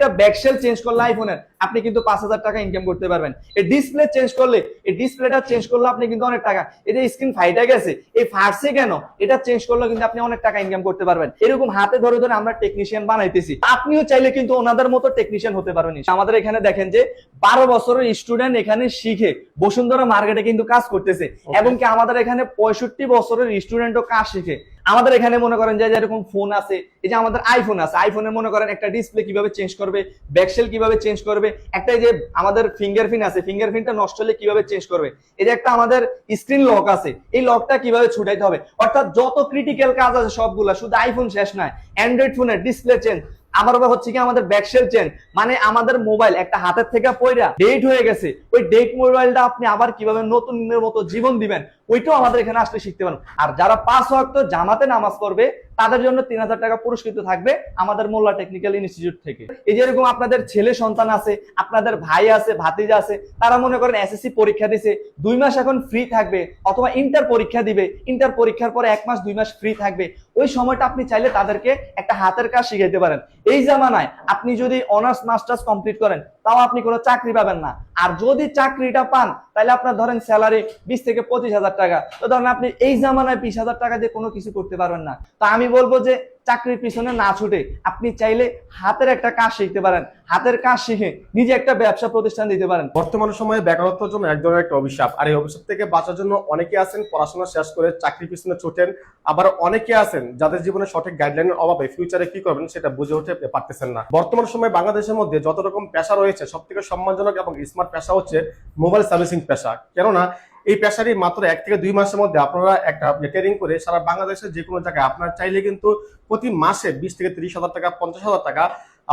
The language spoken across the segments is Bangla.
একটা ব্যাকশেল চেঞ্জ করলে আইফোনের আপনি কিন্তু 5,000 টাকা ইনকাম করতে পারবেন। এই ডিসপ্লে চেঞ্জ করলে, এই ডিসপ্লেটা চেঞ্জ করলে আপনি কিন্তু অনেক টাকা, এই যে স্ক্রিন ফাইটা গেছে, এই ফাটছে কেন, এটা চেঞ্জ করলে কিন্তু আপনি অনেক টাকা ইনকাম করতে পারবেন। এরকম হাতে ধরে ধরে আমরা টেকনিশিয়ান বানাইতেছি, আপনিও চাইলে কিন্তু ওনাদের মতো টেকনিশিয়ান হতে পারবেন। আমাদের এখানে দেখেন যে 12 বছরের স্টুডেন্ট এখানে শিখে বসুন্ধরা মার্কেটে কিন্তু কাজ করতেছে, এবং কি আমাদের এখানে 65 বছরের স্টুডেন্টও কাজ শিখে। আমাদের এখানে মনে করেন যে এরকম ফোন আছে, এই যে আমাদের আইফোন আছে, আইফোনের মনে করেন একটা ডিসপ্লে কিভাবে চেঞ্জ করবে, ব্যাকশেল কিভাবে চেঞ্জ করবে, একটা যে আমাদের ফিঙ্গারপ্রিন্ট আছে, ফিঙ্গারপ্রিন্টটা নষ্ট হলে কিভাবে চেঞ্জ করবে, এই যে একটা আমাদের স্ক্রিন লক আছে, এই লকটা কিভাবে ছুটাইতে হবে, অর্থাৎ যত ক্রিটিক্যাল কাজ আছে সবগুলা, শুধু আইফোন শেষ নয়, অ্যান্ড্রয়েড ফোনের ডিসপ্লে চেঞ্জ, আবার হচ্ছে কি আমাদের ব্যাকশেল চেঞ্জ, মানে আমাদের মোবাইল একটা হাতের থেকে পয়রা ডেট হয়ে গেছে, ওই ডেট মোবাইলটা আপনি আবার কিভাবে নতুনের মতো জীবন দিবেন, ওইটাও আমাদের এখানে আসলে শিখতে পারেন। আর যারা 5 ওয়াক্ত জামাতে নামাজ পড়বে তাদের জন্য 3,000 টাকা পুরস্কৃত থাকবে আমাদের মোল্লা টেকনিক্যাল ইনস্টিটিউট থেকে। এই যেরকম আপনাদের ছেলে সন্তান আছে, আপনাদের ভাই আছে, ভাতিজা আছে, তারা মনে করেন এসএসসি পরীক্ষা দিছে, 2 মাস এখন ফ্রি থাকবে, অথবা ইন্টার পরীক্ষা দিবে, ইন্টার পরীক্ষার পরে 1 মাস 2 মাস ফ্রি থাকবে, ওই সময়টা আপনি চাইলে তাদেরকে একটা হাতের কাজ শিখাইতে পারেন। এই জামানায় আপনি যদি অনার্স মাস্টার্স কমপ্লিট করেন তাও আপনি কোনো চাকরি পাবেন না, আর যদি চাকরিটা পান তাহলে আপনার ধরেন স্যালারি 20 থেকে 25,000 টাকা, তো ধরেন আপনি এই জামানায় 20,000 টাকা দিয়ে কোনো কিছু করতে পারবেন না। তো আমি বলবো যে চাকরির পিছনে না ছুটে আপনি চাইলে হাতের একটা কাজ শিখতে পারেন, হাতের কাজ শিখে নিজে একটা ব্যবসা প্রতিষ্ঠান দিতে পারেন। বর্তমান সময়ে বেকারত্বের জন্য এক ধরনের একটা অভিশাপ, আর এই অভিশাপ থেকে বাঁচার জন্য অনেকে আছেন পড়াশোনা শেষ করে চাকরির পিছনে ছুটেন, আবার অনেকে আছেন যাদের জীবনে সঠিক গাইডলাইনের অভাবে ফিউচারে কি করবেন সেটা বুঝে উঠে পারতেছেন না। বর্তমান সময়ে বাংলাদেশের মধ্যে যত রকম পেশা রয়েছে সব থেকে সম্মানজনক এবং স্মার্ট পেশা হচ্ছে মোবাইল সার্ভিসিং পেশা। কেননা এই পেশারই মাত্র 1 থেকে 2 মাসের মধ্যে আপনারা একটা ট্রেনিং করে সারা বাংলাদেশের যে কোনো জায়গায় আপনারা চাইলে কিন্তু প্রতি মাসে 20 থেকে 30,000 টাকা, 50,000 টাকা,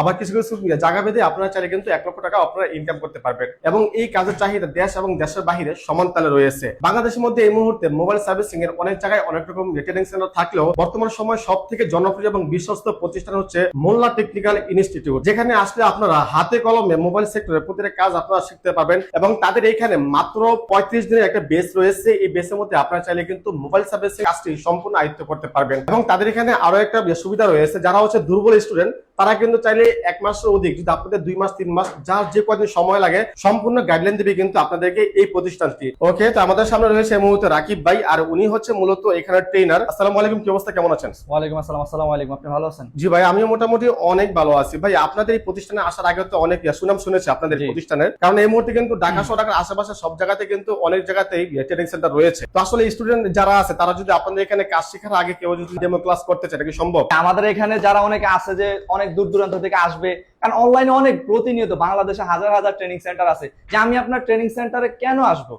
আবার কিছু কিছু জায়গা ভেদে আপনারা চাইলে কিন্তু 1 লক্ষ টাকা আপনারা ইনকাম করতে পারবেন, এবং এই কাজের চাহিদা দেশ এবং দেশের বাহিরে সমান তালে রয়েছে। বাংলাদেশের মধ্যে এই মুহূর্তে মোবাইল সার্ভিসিং এর অনেক জায়গায় অনেক রকম ট্রেনিং সেন্টার থাকলেও বর্তমান সময় সব থেকে জনপ্রিয় এবং বিশ্বস্ত প্রতিষ্ঠান হচ্ছে মোল্লা টেকনিক্যাল ইনস্টিটিউট, যেখানে আসলে আপনারা হাতে কলমে মোবাইল সেক্টরের প্রতিটা কাজ আপনারা শিখতে পারবেন। এবং তাদের এখানে মাত্র 35 দিনের একটা বেস রয়েছে, এই বেসের মধ্যে আপনারা চাইলে কিন্তু মোবাইল সার্ভিসিং কাজটি সম্পূর্ণ আয়ত্ত করতে পারবেন। এবং তাদের এখানে আরো একটা সুবিধা রয়েছে, যারা হচ্ছে দুর্বল স্টুডেন্ট তারা কিন্তু চাইলে 1 মাসের অধিক, যদি আপনাদের 2 মাস 3 মাস যার যে কয়দিন সময় লাগে, সম্পূর্ণ গাইডলাইন দিবে কিন্তু আপনাদেরকে এই প্রতিষ্ঠানটি। ওকে, তো আমাদের সামনে রয়েছে এই মুহূর্তে রাকিব ভাই, আর উনি হচ্ছে মূলত এখানে ট্রেনার। আসসালামু আলাইকুম, কি অবস্থা, কেমন আছেন? ওয়ালাইকুম আসসালাম। আসসালামু আলাইকুম, আপনি ভালো আছেন? জি ভাই, আমিও মোটামুটি অনেক ভালো আছি। ভাই আপনাদের এই প্রতিষ্ঠানে আসার আগে তো অনেক সুনাম শুনেছি আপনাদের প্রতিষ্ঠানের, কারণ এই মুহূর্তে কিন্তু ঢাকা শহর, ঢাকার আশেপাশে সব জায়গাতে কিন্তু অনেক জায়গাতেই ট্রেনিং সেন্টার রয়েছে। তো আসলে স্টুডেন্ট যারা আছে তারা যদি আপনাদের এখানে কাজ শেখার আগে কেউ যদি ডেমো ক্লাস করতে চায়, এটা কি সম্ভব? আমাদের এখানে যারা অনেকে আছে যে অনেক দূর দূরান্ত থেকে আসবে, কারণ অনলাইনে অনেক প্রতিনিয়ত বাংলাদেশে হাজার হাজার ট্রেনিং সেন্টার আছে, যে আমি আপনার ট্রেনিং সেন্টারে কেন আসবো,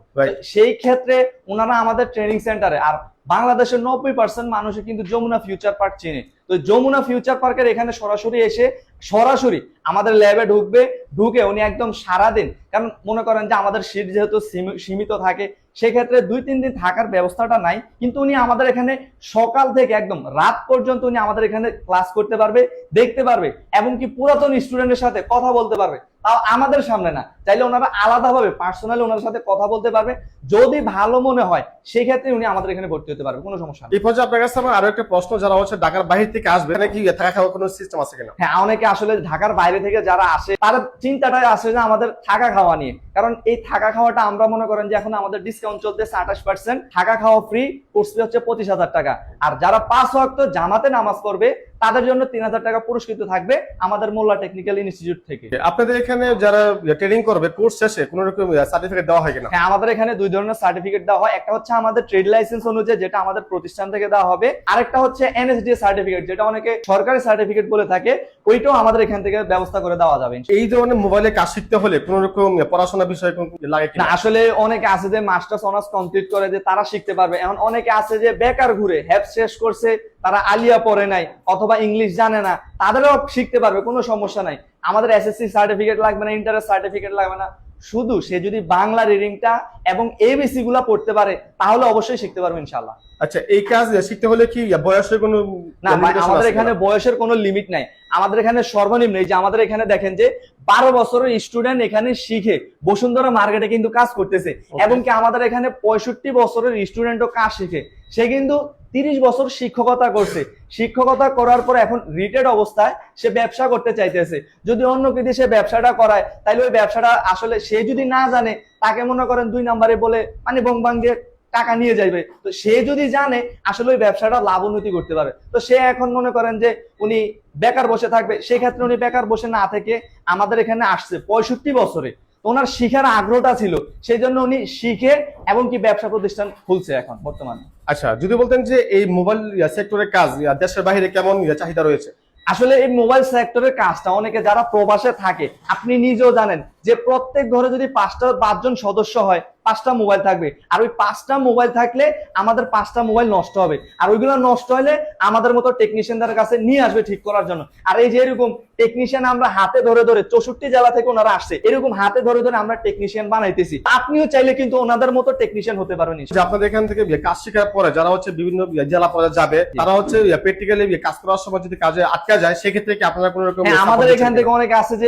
সেই ক্ষেত্রে ওনারা আমাদের ট্রেনিং সেন্টারে, আর বাংলাদেশের 90% মানুষই কিন্তু যমুনা ফিউচার পার্ক চিনে, তো যমুনা ফিউচার পার্কের এখানে সরাসরি এসে সরাসরি আমাদের ল্যাবে ঢুকবে, ঢুকে উনি একদম সারাদিন, কারণ মনে করেন যে আমাদের সিট যেহেতু সীমিত থাকে, সেক্ষেত্রে 2-3 দিন থাকার ব্যবস্থাটা নাই, কিন্তু উনি আমাদের এখানে সকাল থেকে একদম রাত পর্যন্ত উনি আমাদের এখানে ক্লাস করতে পারবে, দেখতে পারবে, এবং কি পুরাতন স্টুডেন্টের সাথে কথা বলতে পারবে, তাও আমাদের সামনে না, চাইলে ওনারা আলাদাভাবে পার্সোনালি ওনার সাথে কথা বলতে পারবে, যদি ভালো মনে হয় সেই ক্ষেত্রে উনি আমাদের এখানে ভর্তি হতে পারবে, কোনো সমস্যা নেই। এই পর্যায়ে আপনার কাছে আমার আরো একটা প্রশ্ন, যারা হচ্ছে ঢাকার বাইরে থেকে আসবে, এখানে কি থাকা খাওয়ার কোনো সিস্টেম আছে কিনা? হ্যাঁ, অনেকে আসলে ঢাকার বাইরে থেকে যারা আসে তারা চিন্তাটাই আসে যে আমাদের থাকা খাওয়া নিয়ে, কারণ এই থাকা খাওয়াটা আমরা মনে করেন যে এখন আমাদের ডিসকাউন্ট চলতেছে 28%, থাকা খাওয়া ফ্রি, কোর্স ফি হচ্ছে 25,000 টাকা, আর যারা 5 ওয়াক্ত জামাতে নামাজ পড়বে তাদের জন্য 3,000 টাকা পুরস্কৃত থাকবে আমাদের মোল্লা টেকনিক্যাল ইনস্টিটিউট থেকে। আপনাদের এখানে যারা ট্রেনিং করবে কোর্স শেষে কোনো রকম সার্টিফিকেট দেওয়া হয় কিনা? হ্যাঁ, আমাদের এখানে 2 ধরনের সার্টিফিকেট দেওয়া হয়, একটা হচ্ছে আমাদের ট্রেড লাইসেন্স অনুযায়ী, যেটা আমাদের প্রতিষ্ঠান থেকে দেওয়া হবে, আরেকটা হচ্ছে এনএসডি সার্টিফিকেট, যেটা অনেকে সরকারি সার্টিফিকেট বলে থাকে, ওইটাও আমাদের এখান থেকে ব্যবস্থা করে দেওয়া যাবে। এই ধরনের মোবাইলে কাজ শিখতে হলে কোনো রকম পড়াশোনা বিষয় লাগে কিনা? আসলে অনেকে আছে যে মাস্টার্স অনার্স কমপ্লিট করে যে তারা শিখতে পারবে, এখন অনেকে আছে যে বেকার ঘুরে, হ্যাপ শেষ করছে, তারা আলিয়া পড়ে নাই অথবা ইংলিশ জানে না, তাদেরও শিখতে পারবে, কোনো সমস্যা নাই। আমাদের এসএসসি সার্টিফিকেট লাগবে না, ইন্টারের সার্টিফিকেট লাগবে না, শুধু সে যদি বাংলা রিডিংটা এবং এবিসি গুলা পড়তে পারে তাহলে অবশ্যই শিখতে পারবে ইনশাআল্লাহ। আচ্ছা, এই কাজ শিখতে হলে কি বয়সের কোনো না, আমাদের এখানে বয়সের কোনো লিমিট নাই। আমাদের এখানে সর্বনিম্ন, এই যে আমাদের এখানে দেখেন যে 12 বছরের স্টুডেন্ট এখানে শিখে বসুন্ধরা মার্কেটে কিন্তু কাজ করতেছে, এবং কি আমাদের এখানে 65 বছরের স্টুডেন্টও কাজ শিখে, সে কিন্তু 30 বছর শিক্ষকতা করছে, শিক্ষকতা করার পর এখন রিটায়ার্ড অবস্থায় সে ব্যবসা করতে চাইতেছে। যদি অন্য কেউ সে ব্যবসাটা করায়, তাহলে ওই ব্যবসাটা আসলে সে যদি না জানে, তাকে মনে করেন 2 নম্বরে বলে মানে বংবাং দিয়ে টাকা নিয়ে যাবে। তো সে যদি জানে আসলে ওই ব্যবসাটা লাভ উন্নতি করতে পারে, তো সে এখন মনে করেন যে উনি বেকার বসে থাকবে, সেই ক্ষেত্রে উনি বেকার বসে না থেকে আমাদের এখানে আসছে 65 বছরে, তো ওনার শিখার আগ্রহটা ছিল, সেই জন্য উনি শিখে এবং কি ব্যবসা প্রতিষ্ঠান খুলছে এখন বর্তমানে। আচ্ছা, যদি বলতেন যে এই মোবাইল সেক্টরের কাজ দেশের বাইরে কেমন চাহিদা রয়েছে? আসলে এই মোবাইল সেক্টরের কাজটা অনেকে যারা প্রবাসে থাকে, আপনি নিজেও জানেন যে প্রত্যেক ঘরে যদি 5জন সদস্য হয়, 5টা মোবাইল থাকবে, আর ওই 5টা মোবাইল থাকলে আমাদের 5টা মোবাইল নষ্ট হবে, আর ওইগুলো নষ্ট হলে আমাদের মতো টেকনিশিয়ানদের কাছে নিয়ে আসবে ঠিক করার জন্য। আর এই যে এরকম টেকনিশিয়ান আমরা হাতে ধরে ধরে 64 জেলা থেকে ওনারা আসছে, এরকম হাতে ধরে ধরে আমরা টেকনিশিয়ান বানাইতেছি। আপনিও চাইলে কিন্তু ওনাদের মতো টেকনিশিয়ান হতে পারবেন। যে আপনাদের এখান থেকে কাজ শেখার পরে যারা হচ্ছে বিভিন্ন জেলা পর্যায়ে যাবে, তারা হচ্ছে প্র্যাকটিক্যালি কাজ করার সময় যদি কাজে আটকা যায়, সেক্ষেত্রে কি আপনারা কোনো রকম? আমাদের এখান থেকে অনেকে আছে যে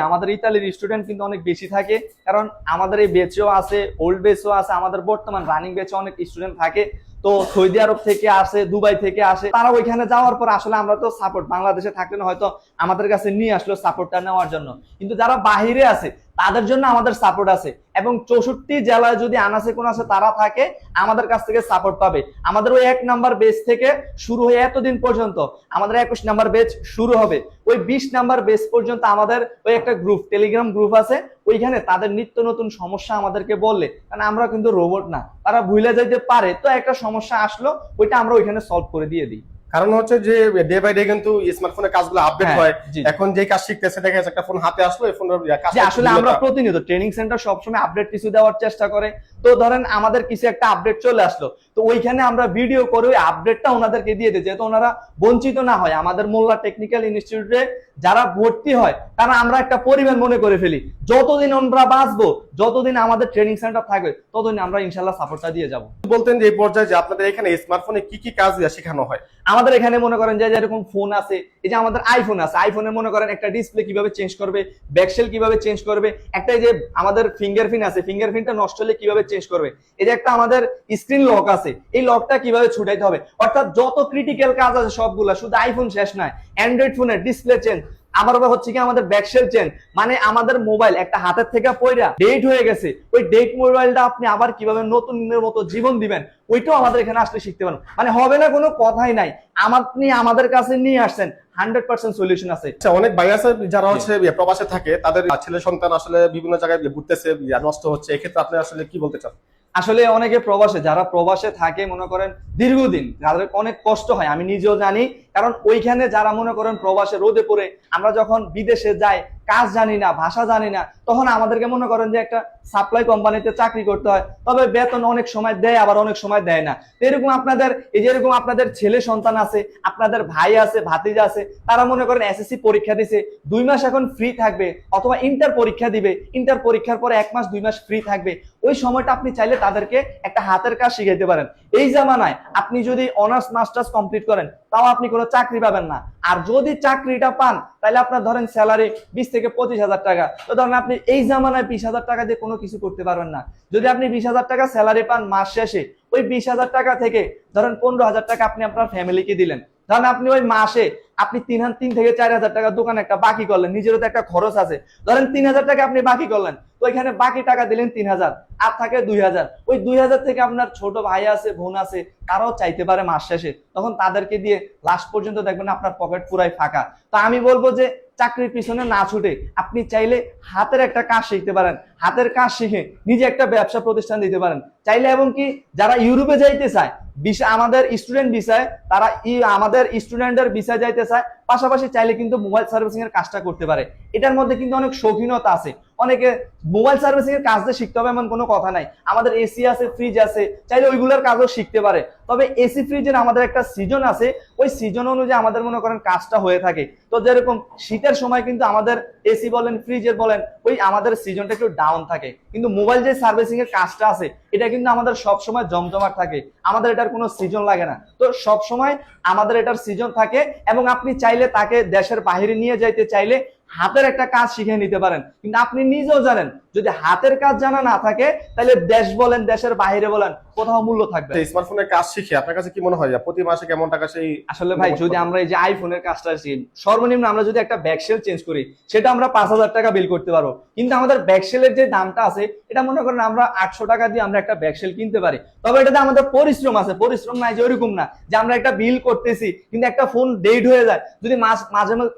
আমাদের ইতালির স্টুডেন্ট কিন্তু অনেক বেশি থাকে, কারণ আমাদের এই বেচও আছে, ওল্ড বেচও আছে, আমাদের বর্তমান রানিং বেচে অনেক স্টুডেন্ট থাকে। তো সৌদি আরব থেকে আসে, দুবাই থেকে আসে, তারা ওইখানে যাওয়ার পর আসলে আমরা তো সাপোর্ট বাংলাদেশে থাকলে না হয়তো আমাদের কাছে নিয়ে আসলো সাপোর্টটা নেওয়ার জন্য, কিন্তু যারা বাহিরে আছে তাদের জন্য আমাদের সাপোর্ট আছে, এবং 64 জেলায় যদি আনাচে কোনাচে তারা থাকে আমাদের কাছ থেকে সাপোর্ট পাবে। আমাদের ওই 1 নাম্বার বেচ থেকে শুরু হয়ে এতদিন পর্যন্ত আমাদের 21 নাম্বার বেচ শুরু হবে, ওই 20 নাম্বার বেচ পর্যন্ত আমাদের ওই একটা গ্রুপ, টেলিগ্রাম গ্রুপ আছে, ওইখানে তাদের নিত্য নতুন সমস্যা আমাদেরকে বললে, কারণ আমরা কিন্তু রোবট না, তারা ভুলে যাইতে পারে, তো একটা সমস্যা আসলো ওইটা আমরা ওইখানে সলভ করে দিয়ে দিই। কারণ হচ্ছে যে ডে বাই ডে কিন্তু স্মার্টফোনের কাজগুলো আপডেট হয়, এখন যে কাজ শিখতেছে দেখা যাচ্ছে একটা ফোন হাতে আসলো, এই ফোনের কাজ আসলে আমরা প্রতিনিয়ত ট্রেনিং সেন্টার সবসময় আপডেট কিছু দেওয়ার চেষ্টা করে। তো ধরেন আমাদের কিছু একটা আপডেট চলে আসলো, তো ওইখানে আমরা ভিডিও করে ওই আপডেটটা ওনাদেরকে দিয়ে দিই, যেহেতু ওনারা বঞ্চিত না হয়। আমাদের মোল্লা টেকনিক্যাল ইনস্টিটিউটে যারা ভর্তি হয় তারা আমরা একটা পরিবার মনে করে ফেলি, যতদিন আমরা বাঁচবো, যতদিন আমাদের ট্রেনিং সেন্টার থাকবে, ততদিন আমরা ইনশাল্লাহ সাপোর্টটা দিয়ে যাব। বলতেন যে এই পর্যায়ে যে আপনাদের এখানে স্মার্টফোনে কি কি কাজ শেখানো হয়? আমাদের এখানে মনে করেন যে যেরকম ফোন আছে, এই যে আমাদের আইফোন আছে, আইফোনের মনে করেন একটা ডিসপ্লে কিভাবে চেঞ্জ করবে, ব্যাকশেল কিভাবে চেঞ্জ করবে, একটা এই যে আমাদের ফিঙ্গারপ্রিন্ট আছে, ফিঙ্গারপ্রিন্টটা নষ্ট হলে কিভাবে চেঞ্জ করবে, এই যে একটা আমাদের স্ক্রিন লক আছে, এই লকটা কিভাবে ছুটাইতে হবে, অর্থাৎ যত ক্রিটিক্যাল কাজ আছে সবগুলা, শুধু আইফোন শেষ নয়, অ্যান্ড্রয়েড ফোনের ডিসপ্লে চেঞ্জ, আবার হচ্ছে কি আমাদের ব্যাকশেল চেঞ্জ, মানে আমাদের মোবাইল একটা হাতের থেকে পয়রা ডেট হয়ে গেছে, ওই ডেট মোবাইলটা আপনি আবার কিভাবে নতুনের মতো জীবন দিবেন, ওইটাও আমাদের এখানে আসলে শিখতে পারেন। মানে হবে না, কোনো কথাই নাই, আপনি আমাদের কাছে নিয়ে আসছেন, 100% সলিউশন আছে। অনেক ভাই আছে যারা হচ্ছে প্রবাসে থাকে, তাদের ছেলে সন্তান আসলে বিভিন্ন জায়গায় ঘুরতেছে, নষ্ট হচ্ছে, এক্ষেত্রে আপনি আসলে কি বলতে চান? আসলে অনেকে প্রবাসে, যারা প্রবাসে থাকে মনে করেন দীর্ঘদিন, যাদের অনেক কষ্ট হয়, আমি নিজেও জানি, কারণ ওইখানে যারা মনে করেন প্রবাসে রোদে পড়ে, আমরা যখন বিদেশে যাই, কাজ জানি না, ভাষা জানি না, তখন আমাদেরকে মনে করেন যে একটা সাপ্লাই কোম্পানিতে চাকরি করতে হয়, তবে বেতন অনেক সময় দেয়, আবার অনেক সময় দেয় না। এরকম আপনাদের এই যেরকম আপনাদের ছেলে সন্তান আছে, আপনাদের ভাই আছে, ভাতিজা আছে, তারা মনে করেন এসএসসি পরীক্ষা দিছে, 2 মাস এখন ফ্রি থাকবে, অথবা ইন্টার পরীক্ষা দিবে, ইন্টার পরীক্ষার পরে 1 মাস 2 মাস ফ্রি থাকবে, ওই সময়টা আপনি চাইলে তাদেরকে একটা হাতের কাজ শিখাইতে পারেন। এই জামানায় আপনি যদি অনার্স মাস্টার্স কমপ্লিট করেন, তাও আপনি কোনো চাকরি পাবেন না, আর যদি চাকরিটা পান তাহলে আপনার ধরেন স্যালারি 20 থেকে 25,000 টাকা, তো ধরেন আপনি এই জামানায় 20,000 টাকা দিয়ে কোনো কিছু করতে পারবেন না। যদি আপনি 20,000 টাকা স্যালারি পান মাস শেষে, ওই 20,000 টাকা থেকে ধরেন 15,000 টাকা আপনি আপনার ফ্যামিলিকে দিলেন, ধরেন আপনি ওই মাসে আপনি 3 থেকে 4,000 টাকা দোকানে একটা বাকি করলেন, নিজেরও তো একটা খরচ আছে, ধরেন 3,000 টাকা আপনি বাকি করলেন, তো এখানে বাকি টাকা দিলেন 3,000, আর থাকে 2,000, ওই 2,000 থেকে আপনার ছোট ভাই আছে, বোন আছে, তারাও চাইতে পারে মাস শেষে, তখন তাদেরকে দিয়ে লাস্ট পর্যন্ত দেখবেন আপনার পকেট পুরাই ফাঁকা। তো আমি বলবো যে চাকরির পিছনে না ছুটে আপনি চাইলে হাতের একটা কাজ শিখতে পারেন, হাতের কাজ শিখে নিজে একটা ব্যবসা প্রতিষ্ঠান দিতে পারেন চাইলে। এবং কি যারা ইউরোপে যাইতে চায়, আমাদের স্টুডেন্ট ভিসায়, তারা আমাদের স্টুডেন্টদের ভিসায় যাইতে চায়, পাশাপাশি চাইলে কিন্তু মোবাইল সার্ভিসিং এর কাজটা করতে পারে। এটার মধ্যে কিন্তু অনেক শৌখিনতা আছে, অনেকে মোবাইল সার্ভিসিং এর কাজটা শিখতে হবে এমন কোনো কথা নাই। আমাদের এসি আছে, ফ্রিজ আছে, চাইলে ওইগুলোর কাজও শিখতে পারে। তবে এসি ফ্রিজের আমাদের একটা সিজন আছে, ওই সিজন অনুযায়ী আমাদের মনে করেন কাজটা হয়ে থাকে। তো যেরকম শীতের সময় কিন্তু আমাদের এসি বলেন, ফ্রিজের বলেন, ওই আমাদের সিজনটা একটু ডাউন থাকে। কিন্তু মোবাইল যে সার্ভিসিং এর কাজটা আছে এটা কিন্তু আমাদের সব সময় জমজমাট থাকে, আমাদের এটার কোনো সিজন লাগে না। তো সব সময় আমাদের এটার সিজন থাকে, এবং আপনি চাইলে তাকে দেশের বাইরে নিয়ে যাইতে চাইলে হাতের একটা কাজ শিখে নিতে পারেন। কিন্তু আপনি নিজেও জানেন যদি হাতের কাজ জানা না থাকে তাহলে দেশ বলেন, দেশের বাইরে বলেন, কোথাও মূল্য থাকবে। স্মার্টফোনের কাজ শিখে আপনার কাছে কি মনে হয় প্রতি মাসে কেমন টাকা সেই আসলে ভাই যদি আমরা এই যে আইফোনের কাজটা শিখি, সর্বনিম্ন আমরা যদি একটা ব্যাকশেল চেঞ্জ করি সেটা আমরা 5,000 টাকা বিল করতে পারবো। কিন্তু আমাদের ব্যাকশেলের যে দামটা আছে এটা মনে করেন আমরা 800 টাকা দিয়ে আমরা একটা ব্যাকশেল কিনতে পারি। তবে এটাতে আমাদের পরিশ্রম আছে, পরিশ্রম নাই যে ওইরকম না যে আমরা একটা বিল করতেছি কিন্তু একটা ফোন ডেট হয়ে যায়, যদি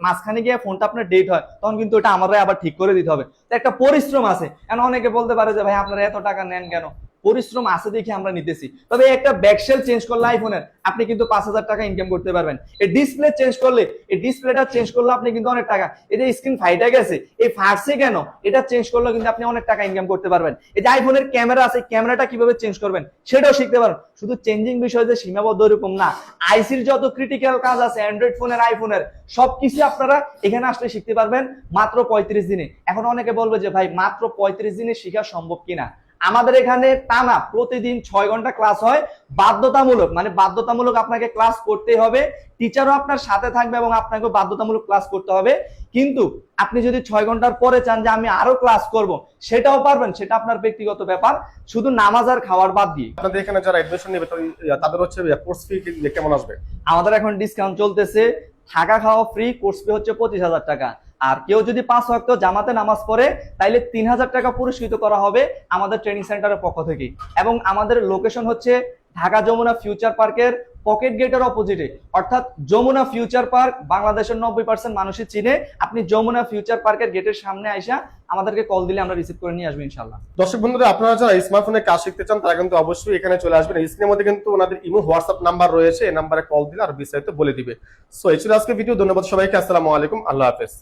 মাঝখানে গিয়ে ফোনটা আপনার ডেট হয় তখন কিন্তু ওটা আমাদের আবার ঠিক করে দিতে হবে। তো একটা পরিশ্রম আছে। এখন অনেকে বলতে পারে যে ভাই আপনারা এত টাকা নেন কেন, পরিশ্রম আছে দেখে আমরা নিতেছি। তবে একটা ব্যাকশেল চেঞ্জ করলে আইফোনের আপনি কিন্তু 5,000 টাকা ইনকাম করতে পারবেন। এই ডিসপ্লে চেঞ্জ করলে, এই ডিসপ্লেটা চেঞ্জ করলে আপনি কিন্তু অনেক টাকা, এই যে স্ক্রিন ফাইটে গেছে এই ফাটছে কেন, এটা চেঞ্জ করলে কিন্তু আপনি অনেক টাকা ইনকাম করতে পারবেন। এই যে আইফোনের ক্যামেরা আছে, ক্যামেরাটা কিভাবে চেঞ্জ করবেন সেটাও শিখতে পারবেন। শুধু চেঞ্জিং বিষয় যে সীমাবদ্ধ এরকম না, আইসির যত ক্রিটিক্যাল কাজ আছে অ্যান্ড্রয়েড ফোনের, আইফোনের সবকিছু আপনারা এখানে আসলে শিখতে পারবেন মাত্র 35 দিনে। এখন অনেকে বলবে যে ভাই মাত্র 35 দিনে শেখা সম্ভব কিনা। আমাদের এখানে টানা প্রতিদিন 6 ঘন্টা ক্লাস হয়, বাধ্যতামূলক, মানে বাধ্যতামূলক আপনাকে ক্লাস করতে হবে। টিচারও আপনার সাথে থাকবে এবং আপনাকে বাধ্যতামূলক ক্লাস করতে হবে। কিন্তু আপনি যদি 6 ঘন্টার পরে চান যে আমি আরো ক্লাস করব, সেটাও পারবেন, সেটা আপনার ব্যক্তিগত ব্যাপার, শুধু নামাজ আর খাওয়ার বাদ দিয়ে। আপনাদের এখানে যারা এডমিশন নেবে তাদের হচ্ছে কোর্স ফি কেমন আসবে? আমাদের এখন ডিসকাউন্ট চলতেছে, থাকা খাওয়া ফ্রি, কোর্স ফি হচ্ছে 25,000 টাকা। আর কেউ যদি 5 ওয়াক্ত জামাতে নামাজ পড়ে তাইলে 3,000 টাকা পুরস্কৃত করা হবে আমাদের ট্রেনিং সেন্টারের পক্ষ থেকে। এবং আমাদের লোকেশন হচ্ছে ঢাকা যমুনা ফিউচার পার্কের পকেট গেটের অপোজিটে, অর্থাৎ যমুনা ফিউচার পার্ক বাংলাদেশের 90% মানুষই চিনে। আপনি যমুনা ফিউচার পার্কের গেটের সামনে আইসা আমাদেরকে কল দিলে আমরা রিসিভ করে নিয়ে আসবো ইনশাল্লাহ। দর্শক বন্ধুরা, আপনারা যারা স্মার্টফোনের কাজ শিখতে চান তারা কিন্তু অবশ্যই এখানে চলে আসবেন। স্ক্রিনের মধ্যে কিন্তু ওনাদের ইমো, হোয়াটসঅ্যাপ নাম্বার রয়েছে, এই নাম্বারে কল দিলে আর বিস্তারিত বলে দিবে। সো এই ছিল আজকে ভিডিও। ধন্যবাদ সবাইকে। আসসালামু আলাইকুম, আল্লাহ হাফেজ।